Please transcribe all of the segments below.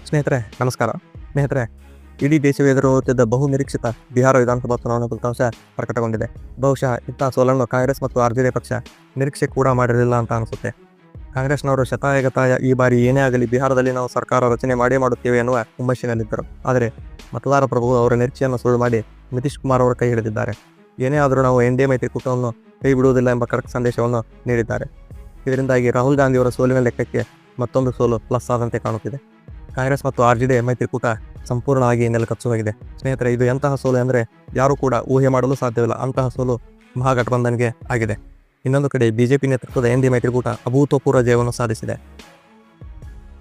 ಸ್ನೇಹಿತರೆ ನಮಸ್ಕಾರ. ಸ್ನೇಹಿತರೆ, ಇಡೀ ದೇಶವೇ ಎದುರುತ್ತಿದ್ದ ಬಹು ನಿರೀಕ್ಷಿತ ಬಿಹಾರ ವಿಧಾನಸಭಾ ಚುನಾವಣೆ ಫಲಿತಾಂಶ ಪ್ರಕಟಗೊಂಡಿದೆ. ಬಹುಶಃ ಇಂತಹ ಸೋಲನ್ನು ಕಾಂಗ್ರೆಸ್ ಮತ್ತು ಆರ್ಜೆಡಿ ಪಕ್ಷ ನಿರೀಕ್ಷೆ ಕೂಡ ಮಾಡಿರಲಿಲ್ಲ ಅಂತ ಅನಿಸುತ್ತೆ. ಕಾಂಗ್ರೆಸ್ನವರು ಶತಾಯಗತಾಯ ಈ ಬಾರಿ ಏನೇ ಆಗಲಿ ಬಿಹಾರದಲ್ಲಿ ನಾವು ಸರ್ಕಾರ ರಚನೆ ಮಾಡುತ್ತೇವೆ ಎನ್ನುವ ಹುಮ್ಮಸ್ಸಿನಲ್ಲಿದ್ದರು. ಆದರೆ ಮತದಾರ ಪ್ರಭು ಅವರ ನಿರೀಕ್ಷೆಯನ್ನು ಸುಳ್ಳು ಮಾಡಿ ನಿತೀಶ್ ಕುಮಾರ್ ಅವರ ಕೈ ಹಿಡಿದಿದ್ದಾರೆ. ಏನೇ ಆದರೂ ನಾವು ಎನ್ಡಿಎ ಮೈತ್ರಿಕೂಟವನ್ನು ಕೈ ಬಿಡುವುದಿಲ್ಲ ಎಂಬ ಖಡಕ್ ಸಂದೇಶವನ್ನು ನೀಡಿದ್ದಾರೆ. ಇದರಿಂದಾಗಿ ರಾಹುಲ್ ಗಾಂಧಿ ಅವರ ಸೋಲಿನ ಲೆಕ್ಕಕ್ಕೆ ಮತ್ತೊಂದು ಸೋಲು ಪ್ಲಸ್ ಆದಂತೆ ಕಾಣುತ್ತಿದೆ. ಕಾಂಗ್ರೆಸ್ ಮತ್ತು ಆರ್ಜೆಡಿ ಮೈತ್ರಿಕೂಟ ಸಂಪೂರ್ಣವಾಗಿ ನೆಲಕಚ್ಚು ಹೋಗಿದೆ. ಸ್ನೇಹಿತರೆ, ಇದು ಎಂತಹ ಸೋಲು ಅಂದರೆ ಯಾರೂ ಕೂಡ ಊಹೆ ಮಾಡಲು ಸಾಧ್ಯವಿಲ್ಲ. ಅಂತಹ ಸೋಲು ಮಹಾಗಠಬಂಧನ್ಗೆ ಆಗಿದೆ. ಇನ್ನೊಂದು ಕಡೆ ಬಿಜೆಪಿ ನೇತೃತ್ವದ ಎನ್ಡಿಎ ಮೈತ್ರಿಕೂಟ ಅಭೂತಪೂರ್ವ ಜಯವನ್ನು ಸಾಧಿಸಿದೆ.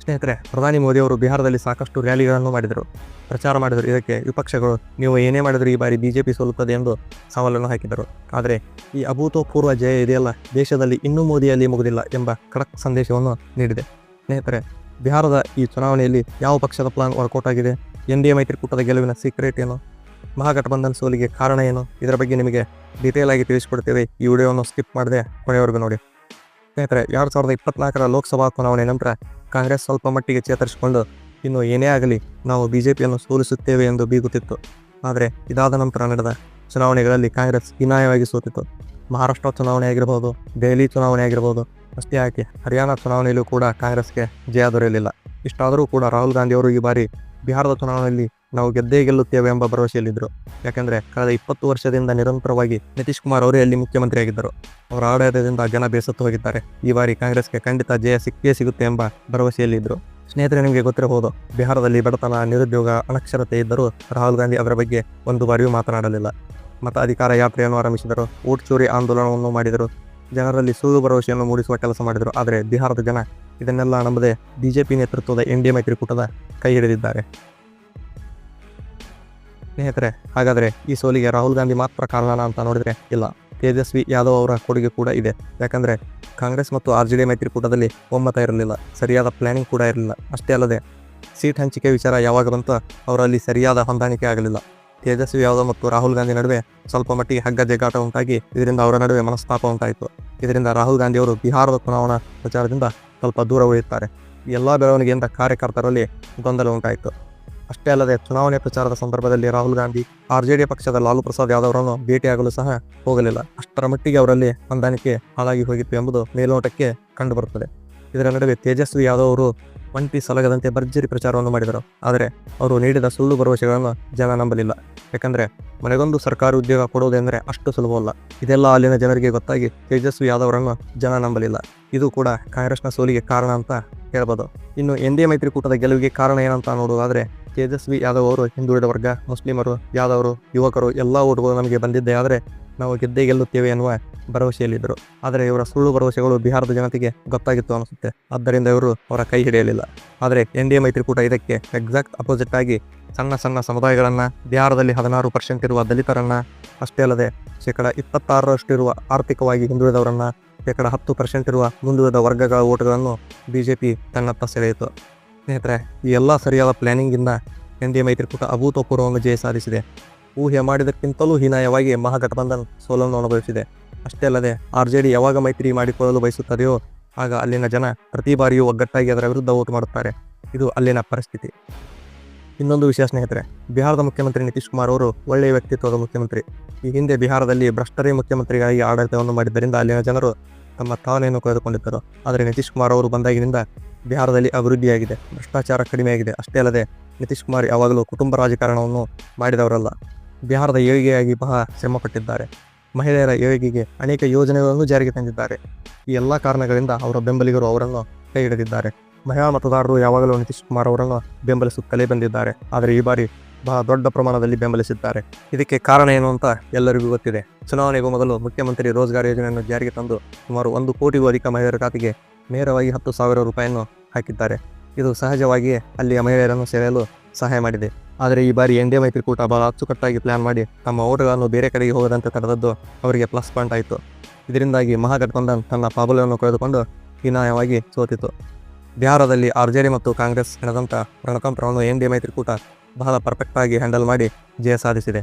ಸ್ನೇಹಿತರೆ, ಪ್ರಧಾನಿ ಮೋದಿ ಅವರು ಬಿಹಾರದಲ್ಲಿ ಸಾಕಷ್ಟು ರ್ಯಾಲಿಗಳನ್ನು ಮಾಡಿದರು, ಪ್ರಚಾರ ಮಾಡಿದರು. ಇದಕ್ಕೆ ವಿಪಕ್ಷಗಳು ನೀವು ಏನೇ ಮಾಡಿದರೂ ಈ ಬಾರಿ ಬಿಜೆಪಿ ಸೋಲುತ್ತದೆ ಎಂದು ಸವಾಲನ್ನು ಹಾಕಿದರು. ಆದರೆ ಈ ಅಭೂತಪೂರ್ವ ಜಯ ಇದೆಯಲ್ಲ, ದೇಶದಲ್ಲಿ ಇನ್ನೂ ಮೋದಿಯಲ್ಲಿ ಮುಗುದಿಲ್ಲ ಎಂಬ ಖಡಕ್ ಸಂದೇಶವನ್ನು ನೀಡಿದೆ. ಸ್ನೇಹಿತರೆ, ಬಿಹಾರದ ಈ ಚುನಾವಣೆಯಲ್ಲಿ ಯಾವ ಪಕ್ಷದ ಪ್ಲಾನ್ ವರ್ಕೌಟ್ ಆಗಿದೆ, ಎನ್ಡಿಎ ಮೈತ್ರಿಕೂಟದ ಗೆಲುವಿನ ಸೀಕ್ರೆಟ್ ಏನು, ಮಹಾಗಠಬಂಧನ್ ಸೋಲಿಗೆ ಕಾರಣ ಏನು, ಇದರ ಬಗ್ಗೆ ನಿಮಗೆ ಡೀಟೇಲ್ ಆಗಿ ತಿಳಿಸಿಕೊಡ್ತೇವೆ. ಈ ವಿಡಿಯೋವನ್ನು ಸ್ಕಿಪ್ ಮಾಡದೆ ಕೊನೆಯವರೆಗೂ ನೋಡಿ. ಸ್ನೇಹಿತರೆ, 2024ರ ಲೋಕಸಭಾ ಚುನಾವಣೆ ನಂತರ ಕಾಂಗ್ರೆಸ್ ಸ್ವಲ್ಪ ಮಟ್ಟಿಗೆ ಚೇತರಿಸಿಕೊಂಡು ಇನ್ನು ಏನೇ ಆಗಲಿ ನಾವು ಬಿಜೆಪಿಯನ್ನು ಸೋಲಿಸುತ್ತೇವೆ ಎಂದು ಬೀಗುತ್ತಿತ್ತು. ಆದರೆ ಇದಾದ ನಂತರ ನಡೆದ ಚುನಾವಣೆಗಳಲ್ಲಿ ಕಾಂಗ್ರೆಸ್ ಹೀನಾಯವಾಗಿ ಸೋತಿತ್ತು. ಮಹಾರಾಷ್ಟ್ರ ಚುನಾವಣೆ ಆಗಿರಬಹುದು, ದೆಹಲಿ ಚುನಾವಣೆ ಆಗಿರಬಹುದು, ಅಷ್ಟೇ ಯಾಕೆ ಹರಿಯಾಣ ಚುನಾವಣೆಯಲ್ಲೂ ಕೂಡ ಕಾಂಗ್ರೆಸ್ಗೆ ಜಯ ದೊರೆಯಲಿಲ್ಲ. ಇಷ್ಟಾದರೂ ಕೂಡ ರಾಹುಲ್ ಗಾಂಧಿ ಅವರು ಈ ಬಾರಿ ಬಿಹಾರದ ಚುನಾವಣೆಯಲ್ಲಿ ನಾವು ಗೆದ್ದೇ ಗೆಲ್ಲುತ್ತೇವೆ ಎಂಬ ಭರವಸೆಯಲ್ಲಿದ್ದರು. ಯಾಕೆಂದರೆ ಕಳೆದ 20 ವರ್ಷದಿಂದ ನಿರಂತರವಾಗಿ ನಿತೀಶ್ ಕುಮಾರ್ ಅವರೇ ಅಲ್ಲಿ ಮುಖ್ಯಮಂತ್ರಿಯಾಗಿದ್ದರು. ಅವರ ಆಡಳಿತದಿಂದ ಜನ ಬೇಸತ್ತು ಹೋಗಿದ್ದಾರೆ. ಈ ಬಾರಿ ಕಾಂಗ್ರೆಸ್ಗೆ ಖಂಡಿತ ಜಯ ಸಿಕ್ಕೇ ಸಿಗುತ್ತೆ ಎಂಬ ಭರವಸೆಯಲ್ಲಿದ್ದರು. ಸ್ನೇಹಿತರೆ, ನಿಮಗೆ ಗೊತ್ತಿರಬಹುದು, ಬಿಹಾರದಲ್ಲಿ ಬಡತನ, ನಿರುದ್ಯೋಗ, ಅನಕ್ಷರತೆ ಇದ್ದರೂ ರಾಹುಲ್ ಗಾಂಧಿ ಅದರ ಬಗ್ಗೆ ಒಂದು ಬಾರಿಯೂ ಮಾತನಾಡಲಿಲ್ಲ. ಮತ ಅಧಿಕಾರ ಯಾತ್ರೆಯನ್ನು ಆರಂಭಿಸಿದರು, ವೋಟ್ ಚೋರಿ ಆಂದೋಲನವನ್ನು ಮಾಡಿದರು, ಜನರಲ್ಲಿ ಸುಳ್ಳು ಭರವಸೆಯನ್ನು ಮೂಡಿಸುವ ಕೆಲಸ ಮಾಡಿದರು. ಆದರೆ ಬಿಹಾರದ ಜನ ಇದನ್ನೆಲ್ಲ ನಂಬದೆ ಬಿಜೆಪಿ ನೇತೃತ್ವದ ಎನ್ಡಿಎ ಮೈತ್ರಿಕೂಟದ ಕೈ ಹಿಡಿದಿದ್ದಾರೆ. ಸ್ನೇಹಿತರೆ, ಹಾಗಾದರೆ ಈ ಸೋಲಿಗೆ ರಾಹುಲ್ ಗಾಂಧಿ ಮಾತ್ರ ಕಾರಣ ಅಂತ ನೋಡಿದರೆ ಇಲ್ಲ, ತೇಜಸ್ವಿ ಯಾದವ್ ಅವರ ಕೊಡುಗೆ ಕೂಡ ಇದೆ. ಯಾಕಂದರೆ ಕಾಂಗ್ರೆಸ್ ಮತ್ತು ಆರ್ಜೆಡಿ ಮೈತ್ರಿಕೂಟದಲ್ಲಿ ಒಮ್ಮತ ಇರಲಿಲ್ಲ, ಸರಿಯಾದ ಪ್ಲಾನಿಂಗ್ ಕೂಡ ಇರಲಿಲ್ಲ. ಅಷ್ಟೇ ಅಲ್ಲದೆ ಸೀಟ್ ಹಂಚಿಕೆ ವಿಚಾರ ಯಾವಾಗ ಬಂತು ಅವರಲ್ಲಿ ಸರಿಯಾದ ಹೊಂದಾಣಿಕೆ ಆಗಲಿಲ್ಲ. ತೇಜಸ್ವಿ ಯಾದವ್ ಮತ್ತು ರಾಹುಲ್ ಗಾಂಧಿ ನಡುವೆ ಸ್ವಲ್ಪ ಮಟ್ಟಿಗೆ ಹಗ್ಗ ಜಗ್ಗಾಟ ಉಂಟಾಗಿ ಇದರಿಂದ ಅವರ ನಡುವೆ ಮನಸ್ತಾಪ ಉಂಟಾಯಿತು. ಇದರಿಂದ ರಾಹುಲ್ ಗಾಂಧಿ ಅವರು ಬಿಹಾರದ ಚುನಾವಣಾ ಪ್ರಚಾರದಿಂದ ಸ್ವಲ್ಪ ದೂರ ಉಳಿಯುತ್ತಾರೆ. ಈ ಎಲ್ಲ ಬೆಳವಣಿಗೆಯಿಂದ ಕಾರ್ಯಕರ್ತರಲ್ಲಿ ಗೊಂದಲ ಉಂಟಾಯಿತು. ಅಷ್ಟೇ ಅಲ್ಲದೆ ಚುನಾವಣೆ ಪ್ರಚಾರದ ಸಂದರ್ಭದಲ್ಲಿ ರಾಹುಲ್ ಗಾಂಧಿ ಆರ್ಜೆಡಿ ಪಕ್ಷದ ಲಾಲು ಪ್ರಸಾದ್ ಯಾದವ್ ಅವರನ್ನು ಭೇಟಿಯಾಗಲು ಸಹ ಹೋಗಲಿಲ್ಲ. ಅಷ್ಟರ ಮಟ್ಟಿಗೆ ಅವರಲ್ಲಿ ಹೊಂದಾಣಿಕೆ ಹಾಳಾಗಿ ಹೋಗಿತ್ತು ಎಂಬುದು ಮೇಲ್ನೋಟಕ್ಕೆ ಕಂಡುಬರುತ್ತದೆ. ಇದರ ನಡುವೆ ತೇಜಸ್ವಿ ಯಾದವ್ ಅವರು ಒಂಟಿ ಸಲಗದಂತೆ ಭರ್ಜರಿ ಪ್ರಚಾರವನ್ನು ಮಾಡಿದರು. ಆದರೆ ಅವರು ನೀಡಿದ ಸುಳ್ಳು ಭರವಸೆಗಳನ್ನು ಜನ ನಂಬಲಿಲ್ಲ. ಯಾಕಂದರೆ ಮನೆಗೊಂದು ಸರ್ಕಾರಿ ಉದ್ಯೋಗ ಕೊಡುವುದೆಂದರೆ ಅಷ್ಟು ಸುಲಭವಲ್ಲ. ಇದೆಲ್ಲ ಅಲ್ಲಿನ ಜನರಿಗೆ ಗೊತ್ತಾಗಿ ತೇಜಸ್ವಿ ಯಾದವ್ ಅವರನ್ನು ಜನ ನಂಬಲಿಲ್ಲ. ಇದು ಕೂಡ ಕಾಂಗ್ರೆಸ್ನ ಸೋಲಿಗೆ ಕಾರಣ ಅಂತ ಹೇಳ್ಬೋದು. ಇನ್ನು ಎನ್ಡಿಎ ಮೈತ್ರಿಕೂಟದ ಗೆಲುವಿಗೆ ಕಾರಣ ಏನಂತ ನೋಡುವುದಾದರೆ ತೇಜಸ್ವಿ ಯಾದವ್ ಅವರು ಹಿಂದುಳಿದ ವರ್ಗ, ಮುಸ್ಲಿಮರು, ಯಾದವರು, ಯುವಕರು ಎಲ್ಲ ಓಟ್ಗಳು ನಮಗೆ ಬಂದಿದ್ದೆ, ಆದರೆ ನಾವು ಗೆದ್ದೇ ಗೆಲ್ಲುತ್ತೇವೆ ಎನ್ನುವ ಭರವಸೆಯಲ್ಲಿದ್ದರು. ಆದರೆ ಇವರ ಸುಳ್ಳು ಭರವಸೆಗಳು ಬಿಹಾರದ ಜನತೆಗೆ ಗೊತ್ತಾಗಿತ್ತು ಅನಿಸುತ್ತೆ. ಆದ್ದರಿಂದ ಇವರು ಅವರ ಕೈ ಹಿಡಿಯಲಿಲ್ಲ. ಆದರೆ ಎನ್ಡಿಎ ಮೈತ್ರಿಕೂಟ ಇದಕ್ಕೆ ಎಕ್ಸಾಕ್ಟ್ ಅಪೋಸಿಟ್ ಆಗಿ ಸಣ್ಣ ಸಣ್ಣ ಸಮುದಾಯಗಳನ್ನು, ಬಿಹಾರದಲ್ಲಿ 16% ಇರುವ ದಲಿತರನ್ನು, ಅಷ್ಟೇ ಅಲ್ಲದೆ 26% ಇರುವ ಆರ್ಥಿಕವಾಗಿ ಹಿಂದುಳಿದವರನ್ನು, 10% ಇರುವ ಮುಂದುವರೆದ ವರ್ಗಗಳ ಓಟುಗಳನ್ನು ಬಿಜೆಪಿ ತನ್ನತ್ತ ಸೆಳೆಯಿತು. ಸ್ನೇಹಿತರೆ, ಈ ಎಲ್ಲ ಸರಿಯಾದ ಪ್ಲಾನಿಂಗಿಂದ ಎನ್ಡಿಎ ಮೈತ್ರಿಕೂಟ ಅಭೂತಪೂರ್ವ ಜಯ ಸಾಧಿಸಿದೆ. ಊಹೆ ಮಾಡಿದಕ್ಕಿಂತಲೂ ಹೀನಾಯವಾಗಿ ಮಹಾಗಠಬಂಧನ್ ಸೋಲನ್ನು ಅನುಭವಿಸಿದೆ. ಅಷ್ಟೇ ಅಲ್ಲದೆ ಆರ್ಜೆಡಿ ಯಾವಾಗ ಮೈತ್ರಿ ಮಾಡಿಕೊಳ್ಳಲು ಬಯಸುತ್ತದೆಯೋ ಆಗ ಅಲ್ಲಿನ ಜನ ಪ್ರತಿ ಬಾರಿಯೂ ಒಗ್ಗಟ್ಟಾಗಿ ಅದರ ವಿರುದ್ಧ ವೋಟ್ ಮಾಡುತ್ತಾರೆ. ಇದು ಅಲ್ಲಿನ ಪರಿಸ್ಥಿತಿ. ಇನ್ನೊಂದು ವಿಷಯ ಸ್ನೇಹಿತರೆ, ಬಿಹಾರದ ಮುಖ್ಯಮಂತ್ರಿ ನಿತೀಶ್ ಕುಮಾರ್ ಅವರು ಒಳ್ಳೆಯ ವ್ಯಕ್ತಿತ್ವದ ಮುಖ್ಯಮಂತ್ರಿ. ಈ ಹಿಂದೆ ಬಿಹಾರದಲ್ಲಿ ಭ್ರಷ್ಟರೇ ಮುಖ್ಯಮಂತ್ರಿಗಾಗಿ ಆಡಳಿತವನ್ನು ಮಾಡಿದ್ದರಿಂದ ಅಲ್ಲಿನ ಜನರು ತಮ್ಮ ತಾವನೆಯನ್ನು ಕಳೆದುಕೊಂಡಿದ್ದರು. ಆದರೆ ನಿತೀಶ್ ಕುಮಾರ್ ಅವರು ಬಂದಾಗಿನಿಂದ ಬಿಹಾರದಲ್ಲಿ ಅಭಿವೃದ್ಧಿಯಾಗಿದೆ, ಭ್ರಷ್ಟಾಚಾರ ಕಡಿಮೆಯಾಗಿದೆ. ಅಷ್ಟೇ ಅಲ್ಲದೆ ನಿತೀಶ್ ಕುಮಾರ್ ಯಾವಾಗಲೂ ಕುಟುಂಬ ರಾಜಕಾರಣವನ್ನು ಮಾಡಿದವರಲ್ಲ. ಬಿಹಾರದ ಏಳಿಗೆಯಾಗಿ ಬಹಳ ಶ್ರಮಪಟ್ಟಿದ್ದಾರೆ. ಮಹಿಳೆಯರ ಏಳಿಗೆಗೆ ಅನೇಕ ಯೋಜನೆಗಳನ್ನು ಜಾರಿಗೆ ತಂದಿದ್ದಾರೆ. ಈ ಎಲ್ಲ ಕಾರಣಗಳಿಂದ ಅವರ ಬೆಂಬಲಿಗರು ಅವರನ್ನು ಕೈ ಹಿಡಿದಿದ್ದಾರೆ. ಮಹಿಳಾ ಮತದಾರರು ಯಾವಾಗಲೂ ನಿತೀಶ್ ಕುಮಾರ್ ಅವರನ್ನು ಬೆಂಬಲಿಸುತ್ತಲೇ ಬಂದಿದ್ದಾರೆ. ಆದರೆ ಈ ಬಾರಿ ಬಹಳ ದೊಡ್ಡ ಪ್ರಮಾಣದಲ್ಲಿ ಬೆಂಬಲಿಸಿದ್ದಾರೆ. ಇದಕ್ಕೆ ಕಾರಣ ಏನು ಅಂತ ಎಲ್ಲರಿಗೂ ಗೊತ್ತಿದೆ. ಚುನಾವಣೆಗೂ ಮೊದಲು ಮುಖ್ಯಮಂತ್ರಿ ರೋಜ್ಗಾರ್ ಯೋಜನೆಯನ್ನು ಜಾರಿಗೆ ತಂದು ಸುಮಾರು 1 ಕೋಟಿಗೂ ಅಧಿಕ ಮಹಿಳೆಯರ ಖಾತೆಗೆ ನೇರವಾಗಿ 10,000 ರೂಪಾಯಿಯನ್ನು ಹಾಕಿದ್ದಾರೆ. ಇದು ಸಹಜವಾಗಿಯೇ ಅಲ್ಲಿಯ ಮಹಿಳೆಯರನ್ನು ಸೆಳೆಯಲು ಸಹಾಯ ಮಾಡಿದೆ. ಆದರೆ ಈ ಬಾರಿ ಎನ್ಡಿಎ ಮೈತ್ರಿಕೂಟ ಬಹಳ ಅಚ್ಚುಕಟ್ಟಾಗಿ ಪ್ಲಾನ್ ಮಾಡಿ ತಮ್ಮ ಓಟುಗಳನ್ನು ಬೇರೆ ಕಡೆಗೆ ಹೋಗದಂತೆ ತಡೆದದ್ದು ಅವರಿಗೆ ಪ್ಲಸ್ ಪಾಯಿಂಟ್ ಆಯಿತು. ಇದರಿಂದಾಗಿ ಮಹಾಗಠಬಂಧನ್ ತನ್ನ ಪ್ರಾಬಲ್ಯವನ್ನು ಕಳೆದುಕೊಂಡು ಹೀನಾಯವಾಗಿ ಸೋತಿತು. ಬಿಹಾರದಲ್ಲಿ ಆರ್ಜೆಡಿ ಮತ್ತು ಕಾಂಗ್ರೆಸ್ ನಡೆದಂಥ ರಣತಂತ್ರವನ್ನು ಎನ್ಡಿಎ ಮೈತ್ರಿಕೂಟ ಬಹಳ ಪರ್ಫೆಕ್ಟಾಗಿ ಹ್ಯಾಂಡಲ್ ಮಾಡಿ ಜಯ ಸಾಧಿಸಿದೆ.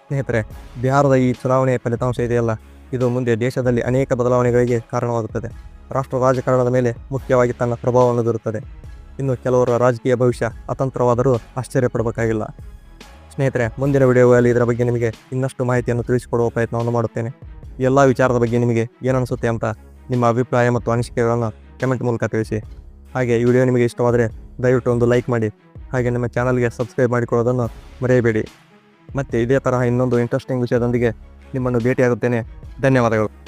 ಸ್ನೇಹಿತರೆ, ಬಿಹಾರದ ಈ ಚುನಾವಣೆಯ ಫಲಿತಾಂಶ ಇದೆಯಲ್ಲ, ಇದು ಮುಂದೆ ದೇಶದಲ್ಲಿ ಅನೇಕ ಬದಲಾವಣೆಗಳಿಗೆ ಕಾರಣವಾಗುತ್ತದೆ. ರಾಷ್ಟ್ರ ರಾಜಕಾರಣದ ಮೇಲೆ ಮುಖ್ಯವಾಗಿ ತನ್ನ ಪ್ರಭಾವವನ್ನು ಬೀರುತ್ತದೆ. ಇನ್ನು ಕೆಲವರ ರಾಜಕೀಯ ಭವಿಷ್ಯ ಅತಂತ್ರವಾದರೂ ಆಶ್ಚರ್ಯಪಡಬೇಕಾಗಿಲ್ಲ. ಸ್ನೇಹಿತರೆ, ಮುಂದಿನ ವಿಡಿಯೋಗಳಲ್ಲಿ ಇದರ ಬಗ್ಗೆ ನಿಮಗೆ ಇನ್ನಷ್ಟು ಮಾಹಿತಿಯನ್ನು ತಿಳಿಸಿಕೊಡುವ ಪ್ರಯತ್ನವನ್ನು ಮಾಡುತ್ತೇನೆ. ಈ ಎಲ್ಲ ವಿಚಾರದ ಬಗ್ಗೆ ನಿಮಗೆ ಏನನಿಸುತ್ತೆ ಅಂತ ನಿಮ್ಮ ಅಭಿಪ್ರಾಯ ಮತ್ತು ಅನಿಸಿಕೆಗಳನ್ನು ಕಮೆಂಟ್ ಮೂಲಕ ತಿಳಿಸಿ. ಹಾಗೆ ಈ ವಿಡಿಯೋ ನಿಮಗೆ ಇಷ್ಟವಾದರೆ ದಯವಿಟ್ಟು ಒಂದು ಲೈಕ್ ಮಾಡಿ. ಹಾಗೆ ನಮ್ಮ ಚಾನಲ್ಗೆ ಸಬ್ಸ್ಕ್ರೈಬ್ ಮಾಡಿಕೊಳ್ಳೋದನ್ನು ಮರೆಯಬೇಡಿ. ಮತ್ತು ಇದೇ ತರಹ ಇನ್ನೊಂದು ಇಂಟ್ರೆಸ್ಟಿಂಗ್ ವಿಷಯದೊಂದಿಗೆ ನಿಮ್ಮನ್ನು ಭೇಟಿಯಾಗುತ್ತೇನೆ. ಧನ್ಯವಾದಗಳು.